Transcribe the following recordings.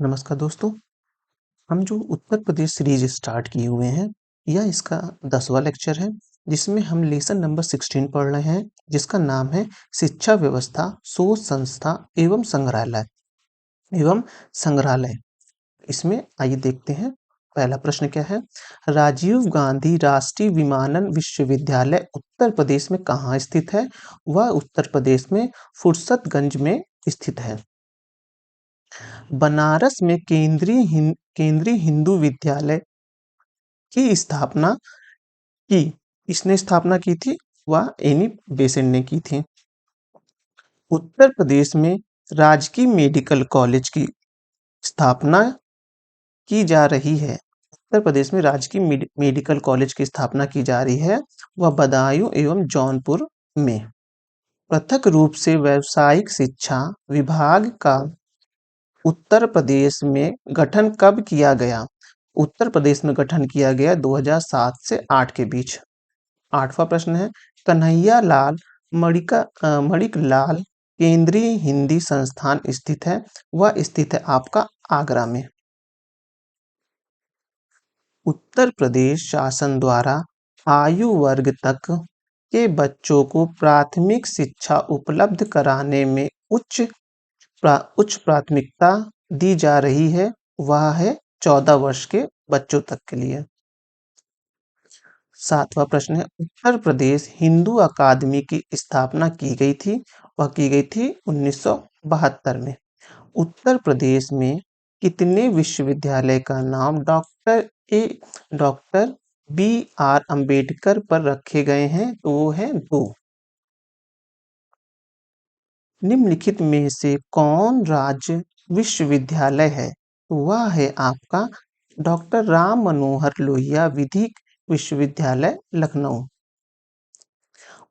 नमस्कार दोस्तों। हम जो उत्तर प्रदेश सीरीज स्टार्ट किए हुए हैं, यह इसका 10वां लेक्चर है, जिसमें हम लेसन नंबर 16 पढ़ रहे हैं, जिसका नाम है शिक्षा व्यवस्था, शोध संस्था एवं संग्रहालय। इसमें आइए देखते हैं। पहला प्रश्न क्या है? राजीव गांधी राष्ट्रीय विमानन विश्वविद्यालय उत्तर प्रदेश में कहाँ स्थित है? वह उत्तर प्रदेश में फुर्सतगंज में स्थित है। बनारस में केंद्रीय हिंदू विद्यालय की स्थापना की इसने स्थापना की थी, वह एनी बेसेंट ने की थी। उत्तर प्रदेश में राजकीय मेडिकल कॉलेज की स्थापना की जा रही है। उत्तर प्रदेश में राजकीय मेडिकल कॉलेज की स्थापना की जा रही है, वह बदायूं एवं जौनपुर में। पृथक रूप से व्यावसायिक शिक्षा विभाग का उत्तर प्रदेश में गठन कब किया गया? उत्तर प्रदेश में गठन किया गया 2007 से 8 के बीच। 8वां प्रश्न है, कन्हैया लाल मणिक लाल केंद्रीय हिंदी संस्थान स्थित है, वह स्थित है आपका आगरा में। उत्तर प्रदेश शासन द्वारा आयु वर्ग तक के बच्चों को प्राथमिक शिक्षा उपलब्ध कराने में उच्च प्राथमिकता दी जा रही है, वह है 14 वर्ष के बच्चों तक के लिए। 7वां प्रश्न है, उत्तर प्रदेश हिंदू अकादमी की स्थापना की गई थी, वह की गई थी 1972 में। उत्तर प्रदेश में कितने विश्वविद्यालय का नाम डॉक्टर बी आर अंबेडकर पर रखे गए हैं? तो वो है 2। निम्नलिखित में से कौन राज्य विश्वविद्यालय है? वह है आपका डॉक्टर राम मनोहर लोहिया विधिक विश्वविद्यालय लखनऊ।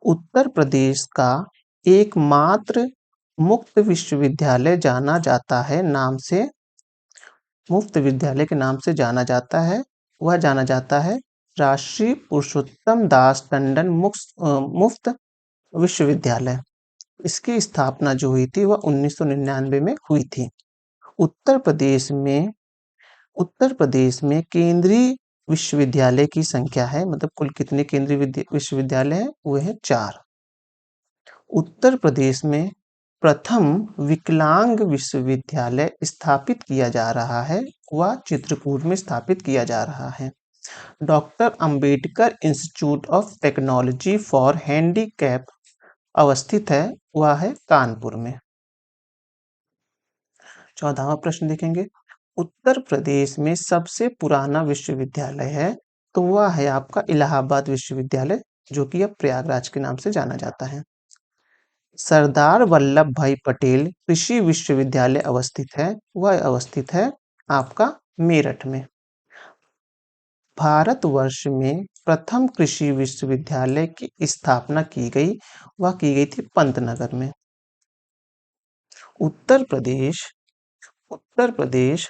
उत्तर प्रदेश का एकमात्र मुक्त विश्वविद्यालय जाना जाता है नाम से मुफ्त विद्यालय के नाम से जाना जाता है, वह जाना जाता है राष्ट्रीय पुरुषोत्तम दास टंडन मुफ्त विश्वविद्यालय। इसकी स्थापना जो हुई थी वह 1999 में हुई थी। उत्तर प्रदेश में केंद्रीय विश्वविद्यालय की संख्या है, मतलब कुल कितने केंद्रीय विश्वविद्यालय हैं? वो है 4। उत्तर प्रदेश में प्रथम विकलांग विश्वविद्यालय स्थापित किया जा रहा है, वह चित्रकूट में स्थापित किया जा रहा है। Doctor Ambedkar institute of technology for handicap अवस्थित है, वह है कानपुर में। 14वां प्रश्न देखेंगे, उत्तर प्रदेश में सबसे पुराना विश्वविद्यालय है, तो वह है आपका इलाहाबाद विश्वविद्यालय, जो कि अब प्रयागराज के नाम से जाना जाता है। सरदार वल्लभ भाई पटेल कृषि विश्वविद्यालय अवस्थित है, वह अवस्थित है आपका मेरठ में। भारतवर्ष में प्रथम कृषि विश्वविद्यालय की स्थापना की गई, वह की गई थी पंतनगर में। उत्तर प्रदेश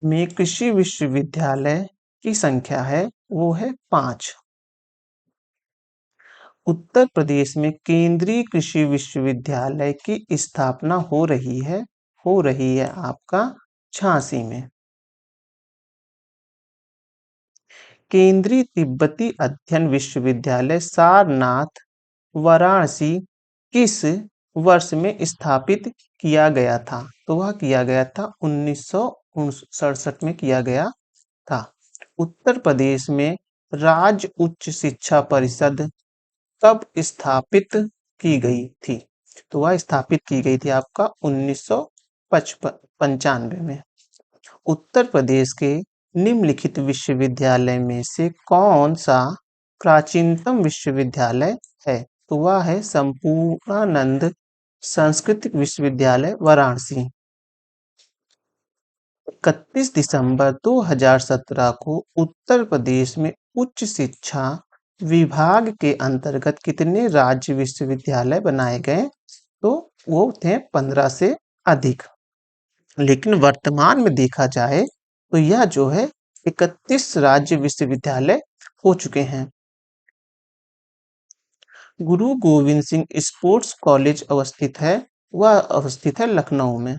में कृषि विश्वविद्यालय की संख्या है, वो है 5। उत्तर प्रदेश में केंद्रीय कृषि विश्वविद्यालय की स्थापना हो रही है आपका झांसी में। केंद्रीय तिब्बती अध्ययन विश्वविद्यालय सारनाथ वाराणसी किस वर्ष में स्थापित किया गया था? तो वह किया गया था 1967 में किया गया था। उत्तर प्रदेश में राज्य उच्च शिक्षा परिषद कब स्थापित की गई थी? तो वह स्थापित की गई थी आपका 1995 में। उत्तर प्रदेश के निम्नलिखित विश्वविद्यालय में से कौन सा प्राचीनतम विश्वविद्यालय है? तो वह है संपूर्णानंद सांस्कृतिक विश्वविद्यालय वाराणसी। 31 दिसंबर 2017 को उत्तर प्रदेश में उच्च शिक्षा विभाग के अंतर्गत कितने राज्य विश्वविद्यालय बनाए गए? तो वो थे 15 से अधिक। लेकिन वर्तमान में देखा जाए तो यह जो है 31 राज्य विश्वविद्यालय हो चुके हैं। गुरु गोविंद सिंह स्पोर्ट्स कॉलेज अवस्थित है, वह अवस्थित है लखनऊ में।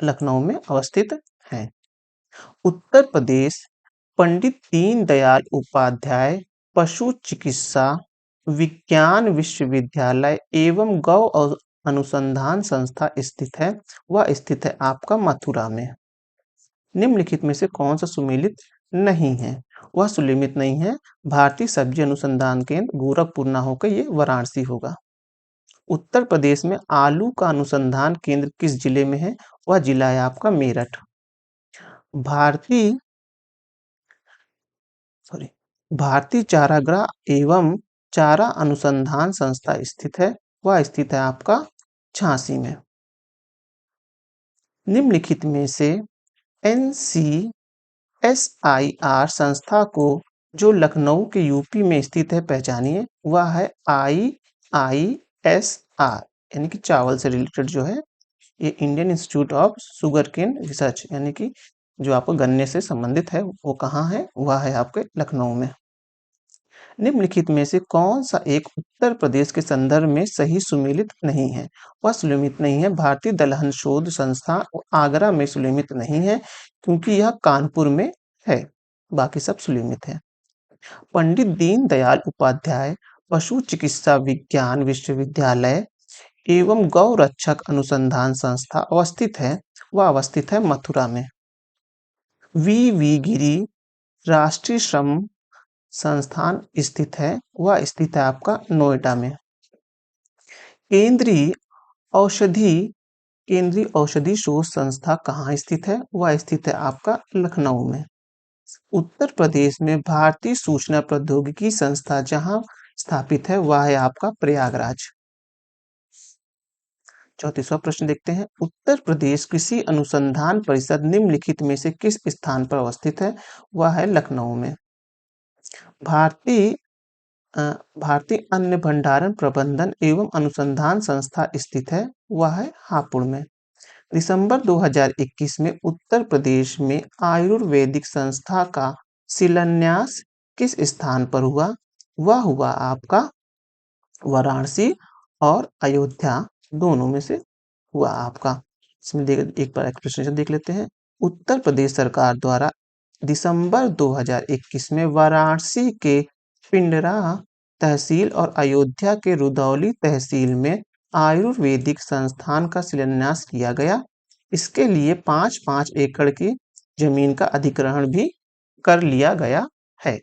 लखनऊ में अवस्थित है। उत्तर प्रदेश पंडित दीनदयाल उपाध्याय पशु चिकित्सा विज्ञान विश्वविद्यालय एवं गौ अनुसंधान संस्था स्थित है। वह स्थित है आपका मथुरा में। निम्नलिखित में से कौन सा सुमेलित नहीं है? वह सुमेलित नहीं है भारतीय सब्जी अनुसंधान केंद्र गोरखपुर ना होकर ये वाराणसी होगा। उत्तर प्रदेश में आलू का अनुसंधान केंद्र किस जिले में है? वह जिला है आपका मेरठ। भारतीय भारतीय चारागाह एवं चारा अनुसंधान संस्था स्थित है। वह स्थित है आपका झांसी में। निम्नलिखित में से NCSIR संस्था को जो लखनऊ के यूपी में स्थित है पहचानिए। वह है IISR यानी कि चावल से रिलेटेड जो है ये Indian institute of sugarcane research यानी कि जो आपको गन्ने से संबंधित है वो कहाँ है? वह है आपके लखनऊ में। निम्नलिखित में से कौन सा एक उत्तर प्रदेश के संदर्भ में सही सुमेलित नहीं है? वह सुमेलित नहीं है भारतीय दलहन शोध संस्था आगरा में सुमेलित नहीं है क्योंकि यह कानपुर में है। बाकी सब सुमेलित है। पंडित दीनदयाल उपाध्याय पशु चिकित्सा विज्ञान विश्वविद्यालय एवं गौ रक्षक अनुसंधान संस्था अवस्थित है। वह अवस्थित है मथुरा में। वी गिरी राष्ट्रीय श्रम संस्थान स्थित है। वह स्थित है आपका नोएडा में। केंद्रीय औषधि शोध संस्था कहाँ स्थित है? वह स्थित है आपका लखनऊ में। उत्तर प्रदेश में भारतीय सूचना प्रौद्योगिकी संस्था जहां स्थापित है वह है आपका प्रयागराज। 34वां प्रश्न देखते हैं। उत्तर प्रदेश कृषि अनुसंधान परिषद निम्नलिखित में से किस स्थान पर अवस्थित है? वह है लखनऊ में। भारतीय अन्न भंडारण प्रबंधन एवं अनुसंधान संस्था स्थित है। वह है हापुड़ में। दिसंबर 2021 में उत्तर प्रदेश में आयुर्वेदिक संस्था का शिलान्यास किस स्थान पर हुआ? वह हुआ आपका वाराणसी और अयोध्या दोनों में से हुआ आपका। इसमें एक बार एक्सप्लेनेशन देख लेते हैं। उत्तर प्रदेश सरकार द्वारा दिसंबर 2021 में वाराणसी के पिंडरा तहसील और अयोध्या के रुदौली तहसील में आयुर्वेदिक संस्थान का शिलान्यास किया गया। इसके लिए 5-5 एकड़ की जमीन का अधिग्रहण भी कर लिया गया है।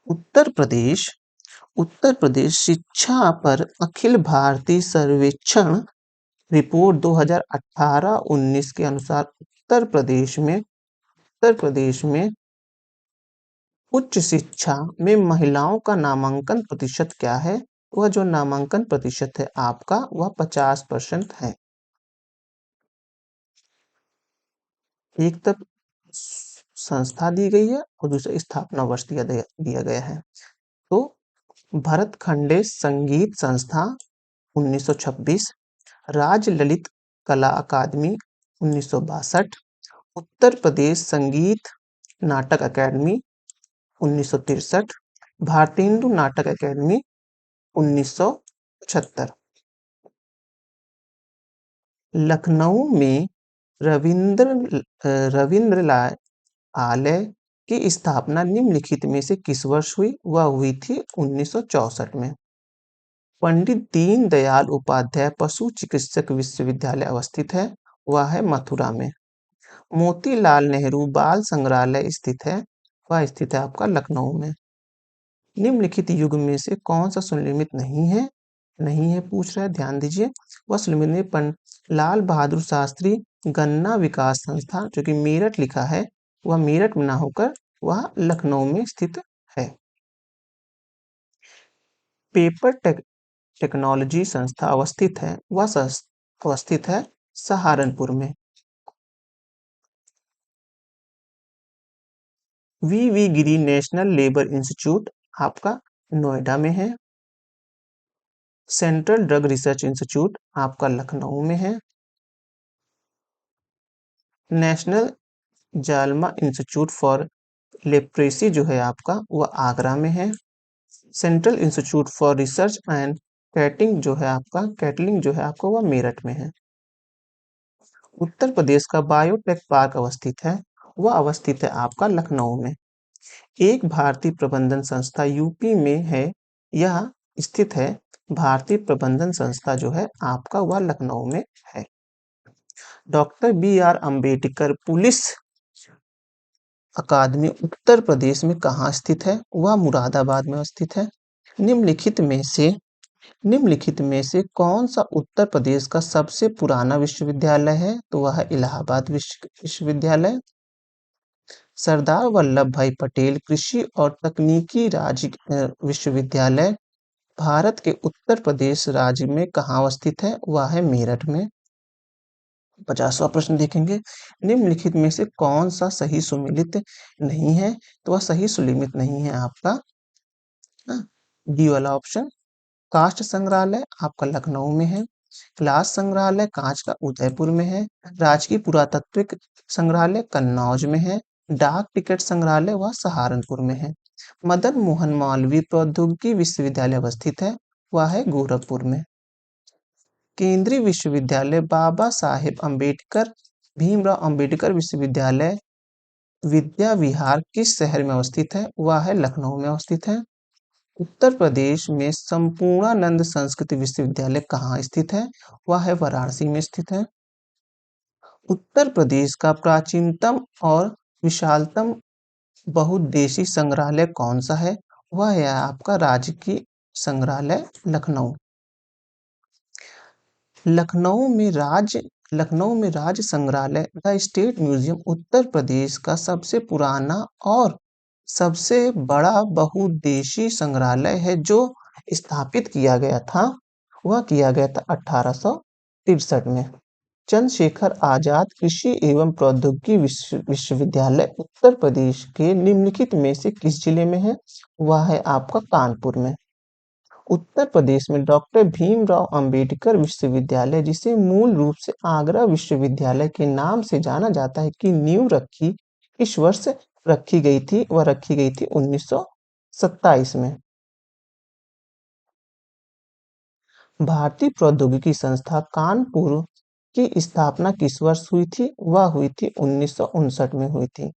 उत्तर प्रदेश शिक्षा पर अखिल भारतीय सर्वेक्षण रिपोर्ट 2018-19 के अनुसार उत्तर प्रदेश में उच्च शिक्षा में महिलाओं का नामांकन प्रतिशत क्या है? वह जो नामांकन प्रतिशत है आपका वह 50% है। एक तक संस्था दी गई है और दूसरा स्थापना वर्ष दिया गया है। तो भरतखंडे संगीत संस्था 1926, राज्य ललित कला अकादमी 1962, उत्तर प्रदेश संगीत नाटक अकादमी 1963, भारतेंदु नाटक अकादमी 1975। लखनऊ में रविंद्रालय की स्थापना निम्नलिखित में से किस वर्ष हुई? वह हुई थी 1964 में। पंडित दीनदयाल उपाध्याय पशु चिकित्सक विश्वविद्यालय अवस्थित है। वह है मथुरा में। मोतीलाल नेहरू बाल संग्रहालय स्थित है। वह स्थित है आपका लखनऊ में। निम्नलिखित युग में से कौन सा सुनिर्मित नहीं है पूछ रहा है, ध्यान दीजिए। वह सुनिर्मित लाल बहादुर शास्त्री गन्ना विकास संस्था जो कि मेरठ लिखा है वह मेरठ में ना होकर वह लखनऊ में स्थित है। पेपर टेक्नोलॉजी संस्था अवस्थित है वह अवस्थित है सहारनपुर में। V Giri national labour institute आपका नोएडा में है। सेंट्रल ड्रग रिसर्च इंस्टीट्यूट आपका लखनऊ में है। नेशनल जालमा इंस्टीट्यूट फॉर लेप्रेसी जो है आपका वह आगरा में है। Central Institute for Research and Cattle जो है आपका वह मेरठ में है। उत्तर प्रदेश का बायोटेक पार्क अवस्थित है, वह अवस्थित है आपका लखनऊ में। एक भारतीय प्रबंधन संस्था यूपी में है, यह स्थित है। भारतीय प्रबंधन संस्था जो है आपका वह लखनऊ में है। Doctor B R. अंबेडकर पुलिस अकादमी उत्तर प्रदेश में कहाँ स्थित है? वह मुरादाबाद में स्थित है। निम्नलिखित में से निम्नलिखित में से कौन सा उत्तर प्रदेश का सबसे पुराना विश्वविद्यालय है? तो वह है इलाहाबाद विश्वविद्यालय। सरदार वल्लभ भाई पटेल कृषि और तकनीकी विश्वविद्यालय भारत के उत्तर प्रदेश राज्य में कहाँ अवस्थित है? वह है मेरठ में। 50वां प्रश्न देखेंगे, निम्नलिखित में से कौन सा सही सुमेलित नहीं है? तो वह सही सुमेलित नहीं है आपका डी वाला ऑप्शन। काष्ठ संग्रहालय आपका लखनऊ में है। ग्लास संग्रहालय कांच का उदयपुर में है। राजकीय पुरातात्विक संग्रहालय कन्नौज में है। डाक टिकट संग्रहालय वह सहारनपुर में है। मदन मोहन मालवीय प्रौद्योगिकी विश्वविद्यालय अवस्थित है, वह है गोरखपुर में। केंद्रीय विश्वविद्यालय बाबा साहेब अम्बेडकर भीमराव अंबेडकर विश्वविद्यालय विद्या विहार किस शहर में अवस्थित है? वह है लखनऊ में अवस्थित है। उत्तर प्रदेश में संपूर्णानंद संस्कृत विश्वविद्यालय कहाँ स्थित है? वह है वाराणसी में स्थित है। उत्तर प्रदेश का प्राचीनतम और विशालतम बहुउद्देशीय संग्रहालय कौन सा है? वह है आपका राजकीय संग्रहालय लखनऊ। लखनऊ में राज्य संग्रहालय the state museum Uttar Pradesh का सबसे पुराना और सबसे बड़ा बहुउद्देशीय संग्रहालय है, जो स्थापित किया गया था। वह किया गया था 1863 में। चंद्रशेखर आजाद कृषि एवं प्रौद्योगिकी विश्वविद्यालय उत्तर प्रदेश के निम्नलिखित में से किस जिले में है? वह है आपका कानपुर में। उत्तर प्रदेश में डॉक्टर भीमराव अंबेडकर विश्वविद्यालय, जिसे मूल रूप से आगरा विश्वविद्यालय के नाम से जाना जाता है, की नींव रखी इस वर्ष रखी गई थी? वह रखी गई थी 1927 में। भारतीय प्रौद्योगिकी संस्था कानपुर की स्थापना किस वर्ष हुई थी? वह हुई थी 1959 में हुई थी।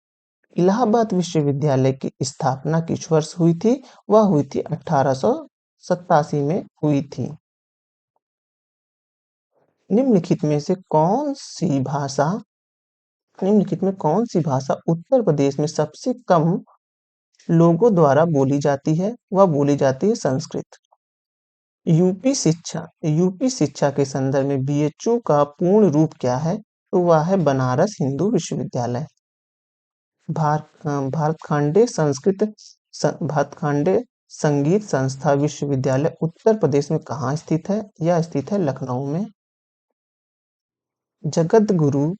इलाहाबाद विश्वविद्यालय की स्थापना किस वर्ष हुई थी? वह हुई थी 1887 में हुई थी। निम्नलिखित में से कौन सी भाषा उत्तर प्रदेश में सबसे कम लोगों द्वारा बोली जाती है? वह बोली जाती है संस्कृत। यूपी शिक्षा के संदर्भ में बीएचयू का पूर्ण रूप क्या है? तो वह है बनारस हिंदू विश्वविद्यालय। भातखंडे संगीत संस्था विश्वविद्यालय उत्तर प्रदेश में कहाँ स्थित है? यह स्थित है लखनऊ में। जगत गुरु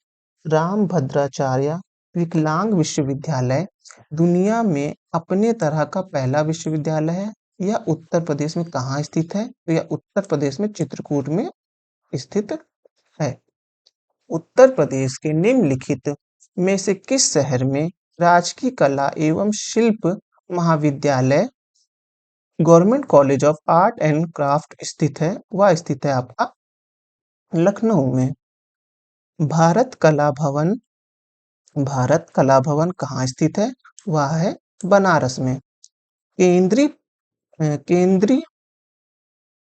रामभद्राचार्य विकलांग विश्वविद्यालय दुनिया में अपने तरह का पहला विश्वविद्यालय है। यह उत्तर प्रदेश में कहाँ स्थित है? तो यह उत्तर प्रदेश में चित्रकूट में स्थित है। उत्तर प्रदेश के निम्नलिखित में से किस शहर में राजकीय कला एवं शिल्प महाविद्यालय government college of art and craft स्थित है? वह स्थित है आपका लखनऊ में। भारत कला भवन कहाँ स्थित है? वह है बनारस में। केंद्रीय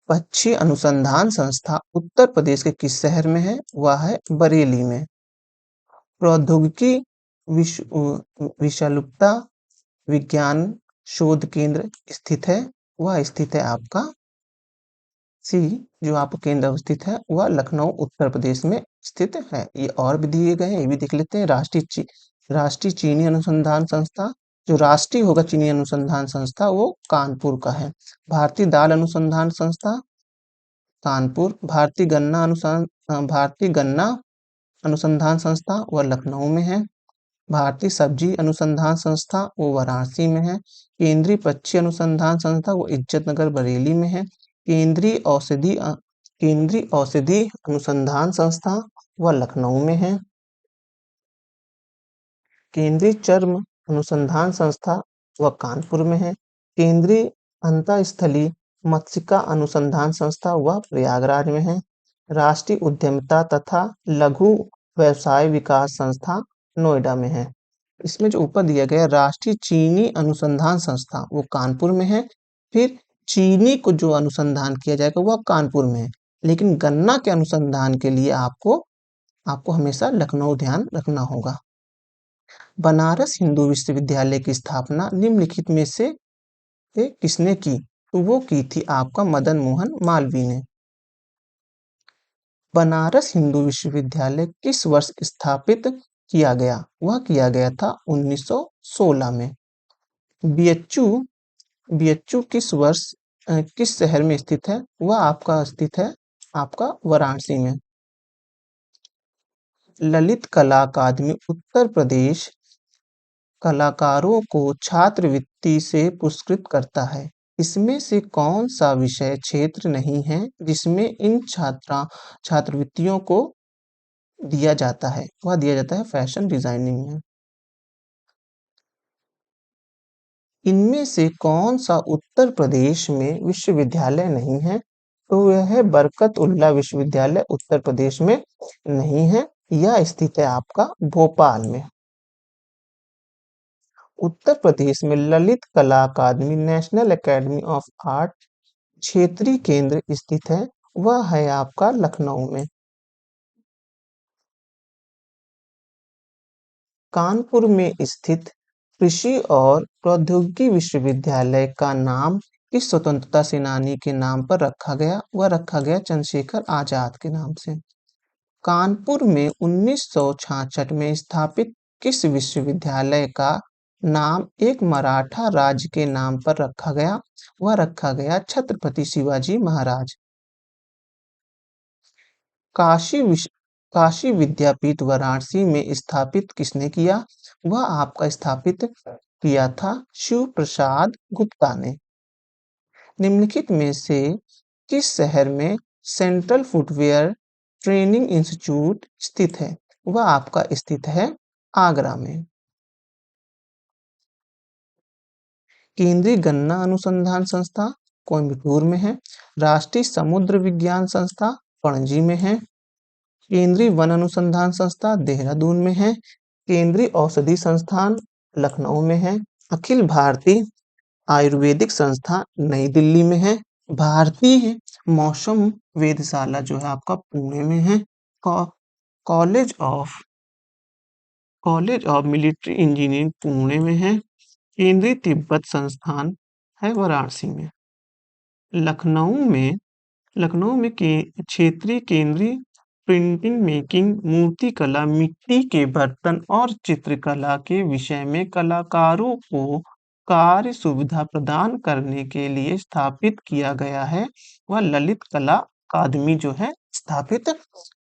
पक्षी अनुसंधान संस्था उत्तर प्रदेश के किस शहर में है? वह है बरेली में। प्रौद्योगिकी विषालुपता विज्ञान शोध केंद्र स्थित है? वह स्थित है आपका जो आपका केंद्र अवस्थित है वह लखनऊ उत्तर प्रदेश में स्थित है। ये और भी दिए गए हैं, ये भी देख लेते हैं। राष्ट्रीय चीनी अनुसंधान संस्था, जो राष्ट्रीय होगा चीनी अनुसंधान संस्था, वो कानपुर का है। भारतीय दाल अनुसंधान संस्था कानपुर। भारतीय गन्ना अनुसंधान संस्था वह लखनऊ में है। भारतीय सब्जी अनुसंधान संस्था वो वाराणसी में है। केंद्रीय पक्षी अनुसंधान संस्था वो इज्जतनगर बरेली में है। केंद्रीय औषधि अनुसंधान संस्था वह लखनऊ में है। केंद्रीय चर्म अनुसंधान संस्था वह कानपुर में है। केंद्रीय अंतःस्थलीय मत्स्यिका अनुसंधान संस्था वह प्रयागराज में है। राष्ट्रीय उद्यमिता तथा लघु व्यवसाय विकास संस्थान नोएडा में है। इसमें जो ऊपर दिया गया राष्ट्रीय चीनी अनुसंधान संस्थान वो कानपुर में है। फिर चीनी को जो अनुसंधान किया जाएगा वह कानपुर में है, लेकिन गन्ना के अनुसंधान के लिए आपको आपको हमेशा लखनऊ ध्यान रखना होगा। बनारस हिंदू विश्वविद्यालय की स्थापना निम्नलिखित में से किसने की? तो वो की थी आपका मदन मोहन मालवीय ने। बनारस हिंदू विश्वविद्यालय किस वर्ष स्थापित किया गया? वह किया गया था 1916 में। बीएचयू बीएचयू किस वर्ष किस शहर में स्थित है? वह आपका स्थित है आपका वाराणसी में। ललित कला अकादमी उत्तर प्रदेश कलाकारों को छात्रवृत्ति से पुरस्कृत करता है। इसमें से कौन सा विषय क्षेत्र नहीं है जिसमें इन छात्रवृत्तियों को दिया जाता है? वह दिया जाता है फैशन डिजाइनिंग में। इनमें से कौन सा उत्तर प्रदेश में विश्वविद्यालय नहीं है? तो यह है बरकत उल्ला विश्वविद्यालय उत्तर प्रदेश में नहीं है। यह स्थित है आपका भोपाल में। उत्तर प्रदेश में ललित कला अकादमी नेशनल एकेडमी ऑफ आर्ट क्षेत्रीय केंद्र स्थित है। वह है आपका लखनऊ में। कानपुर में स्थित कृषि और प्रौद्योगिकी विश्वविद्यालय का नाम किस स्वतंत्रता सेनानी के नाम पर रखा गया? वह रखा गया चंद्रशेखर आजाद के नाम से। कानपुर में 1966 में स्थापित किस विश्वविद्यालय का नाम एक मराठा राज्य के नाम पर रखा गया? वह रखा गया छत्रपति शिवाजी महाराज। काशी विद्यापीठ वाराणसी में स्थापित किसने किया? वह आपका स्थापित किया था शिव प्रसाद गुप्ता ने। निम्नलिखित में से किस शहर में सेंट्रल फुटवेयर ट्रेनिंग इंस्टीट्यूट स्थित है? वह आपका स्थित है आगरा में। केंद्रीय गन्ना अनुसंधान संस्था कोयम्बटूर में है। राष्ट्रीय समुद्र विज्ञान संस्था पणजी में है। केंद्रीय वन अनुसंधान संस्था देहरादून में है। केंद्रीय औषधि संस्थान लखनऊ में है। अखिल भारतीय आयुर्वेदिक संस्था नई दिल्ली में है। भारतीय मौसम वेधशाला जो है आपका पुणे में है। College of military engineering Pune में है। केंद्रीय तिब्बत संस्थान है वाराणसी में। लखनऊ में क्षेत्रीय केंद्रीय प्रिंटिंग मेकिंग मूर्तिकला मिट्टी के बर्तन और चित्रकला के विषय में कलाकारों को कार्य सुविधा प्रदान करने के लिए स्थापित किया गया है। वह ललित कला अकादमी जो है स्थापित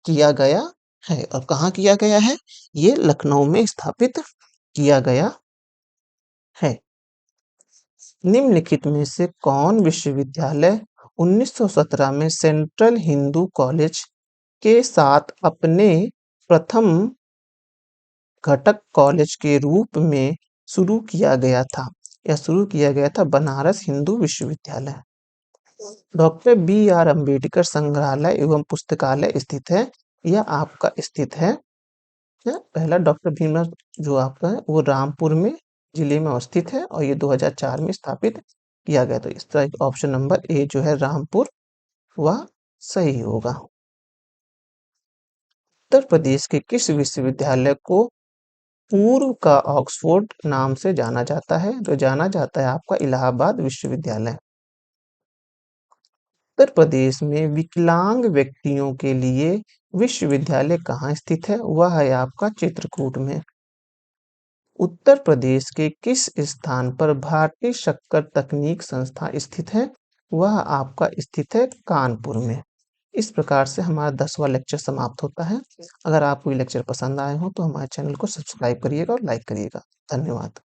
किया गया है। और कहाँ किया गया है? ये लखनऊ में स्थापित किया गया है। निम्नलिखित में से कौन विश्वविद्यालय 1917 में सेंट्रल हिंदू कॉलेज के साथ अपने प्रथम घटक कॉलेज के रूप में शुरू किया गया था? यह शुरू किया गया था बनारस हिंदू विश्वविद्यालय। Doctor B R. अम्बेडकर संग्रहालय एवं पुस्तकालय स्थित है। यह आपका स्थित है पहला डॉक्टर भीमराव जो आपका है वो रामपुर में जिले में अवस्थित है और ये 2004 में स्थापित किया गया। तो इस तरह ऑप्शन नंबर ए जो है रामपुर वह सही होगा। उत्तर प्रदेश के किस विश्वविद्यालय को पूर्व का ऑक्सफोर्ड नाम से जाना जाता है? तो जाना जाता है आपका इलाहाबाद विश्वविद्यालय। उत्तर प्रदेश में विकलांग व्यक्तियों के लिए विश्वविद्यालय कहाँ स्थित है? वह है आपका चित्रकूट में। उत्तर प्रदेश के किस स्थान पर भारतीय शक्कर तकनीक संस्था स्थित है? वह आपका स्थित है कानपुर में। इस प्रकार से हमारा 10वां लेक्चर समाप्त होता है। अगर आपको ये लेक्चर पसंद आए हो तो हमारे चैनल को सब्सक्राइब करिएगा और लाइक करिएगा। धन्यवाद।